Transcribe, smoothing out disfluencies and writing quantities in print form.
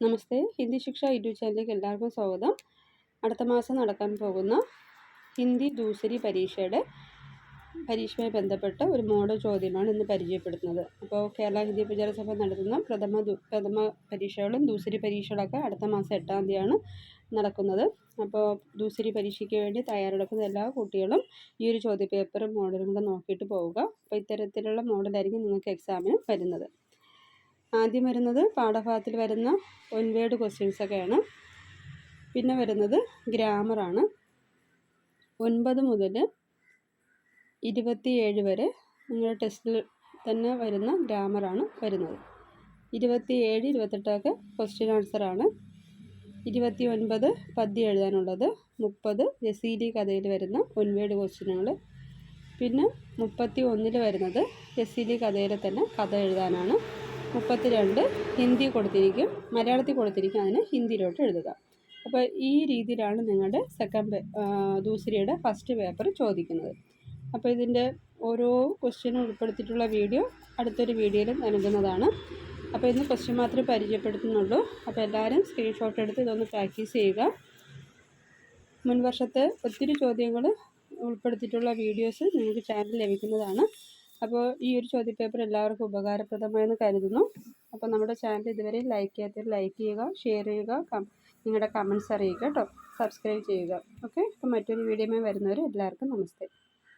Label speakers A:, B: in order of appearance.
A: നമസ്തേ, ഹിന്ദി ശിക്ഷ യൂട്യൂബ് ചാനലിലേക്ക് എല്ലാവർക്കും സ്വാഗതം. അടുത്ത മാസം നടക്കാൻ പോകുന്ന ഹിന്ദി ദൂസരി പരീക്ഷയുമായി ബന്ധപ്പെട്ട ഒരു മോഡൽ ചോദ്യമാണ് ഇന്ന് പരിചയപ്പെടുത്തുന്നത്. അപ്പോൾ കേരള ഹിന്ദി പ്രചാര സഭ നടത്തുന്ന പ്രഥമ പരീക്ഷകളും ദൂസരി പരീക്ഷകളൊക്കെ അടുത്ത മാസം 8-ാം തീയതിയാണ് നടക്കുന്നത്. അപ്പോൾ ദൂസരി പരീക്ഷയ്ക്ക് വേണ്ടി തയ്യാറെടുക്കുന്ന എല്ലാ കുട്ടികളും ഈ ഒരു ചോദ്യപേപ്പറും മോഡലും കൂടെ നോക്കിയിട്ട് പോവുക. അപ്പോൾ ഇത്തരത്തിലുള്ള മോഡലായിരിക്കും നിങ്ങൾക്ക് എക്സാമിന് വരുന്നത്. ആദ്യം വരുന്നത് പാഠഭാഗത്തിൽ വരുന്ന ഒൻവേഡ് ക്വസ്റ്റ്യൻസൊക്കെയാണ്. പിന്നെ വരുന്നത് ഗ്രാമറാണ്. 9 മുതൽ 27 വരെ നിങ്ങളുടെ ടെസ്റ്റിൽ തന്നെ വരുന്ന ഗ്രാമറാണ് വരുന്നത്. 27, 28 ക്വസ്റ്റ്യൻ ആൻസറാണ്. 29 പദ്യം എഴുതാനുള്ളത്. 30 രസീലി കഥയിൽ വരുന്ന ഒൻവേഡ് ക്വസ്റ്റ്യനുകൾ. പിന്നെ 31 വരുന്നത് രസീലി കഥയിലെ തന്നെ കഥ എഴുതാനാണ്. 32 ഹിന്ദി കൊടുത്തിരിക്കും, മലയാളത്തിൽ കൊടുത്തിരിക്കും, അതിന് ഹിന്ദിയിലോട്ട് എഴുതുക. അപ്പോൾ ഈ രീതിയിലാണ് നിങ്ങളുടെ ദൂസരിയുടെ ഫസ്റ്റ് പേപ്പർ ചോദിക്കുന്നത്. അപ്പോൾ ഇതിൻ്റെ ഓരോ ക്വസ്റ്റ്യനും ഉൾപ്പെടുത്തിയിട്ടുള്ള വീഡിയോ അടുത്തൊരു വീഡിയോയിൽ നൽകുന്നതാണ്. അപ്പോൾ ഇന്ന് ക്വസ്റ്റ്യൻ മാത്രമേ പരിചയപ്പെടുത്തുന്നുള്ളൂ. അപ്പോൾ എല്ലാവരും സ്ക്രീൻഷോട്ട് എടുത്ത് ഇതൊന്ന് പ്രാക്ടീസ് ചെയ്യുക. മുൻ വർഷത്തെ ഒത്തിരി ചോദ്യങ്ങൾ ഉൾപ്പെടുത്തിയിട്ടുള്ള വീഡിയോസ് നിങ്ങൾക്ക് ചാനലിൽ ലഭിക്കുന്നതാണ്. അപ്പോൾ ഈ ഒരു ചോദ്യപേപ്പർ എല്ലാവർക്കും ഉപകാരപ്രദമായെന്ന് കരുതുന്നു. അപ്പോൾ നമ്മുടെ ചാനൽ ഇതുവരെ ലൈക്ക് ചെയ്യാത്തവർ ലൈക്ക് ചെയ്യുക, ഷെയർ ചെയ്യുക, നിങ്ങളുടെ കമൻറ്റ്സ് അറിയിക്കുക കേട്ടോ. സബ്സ്ക്രൈബ് ചെയ്യുക. ഓക്കെ, അപ്പോൾ മറ്റൊരു വീഡിയോയുമായി വരുന്നവരെ എല്ലാവർക്കും നമസ്തേ.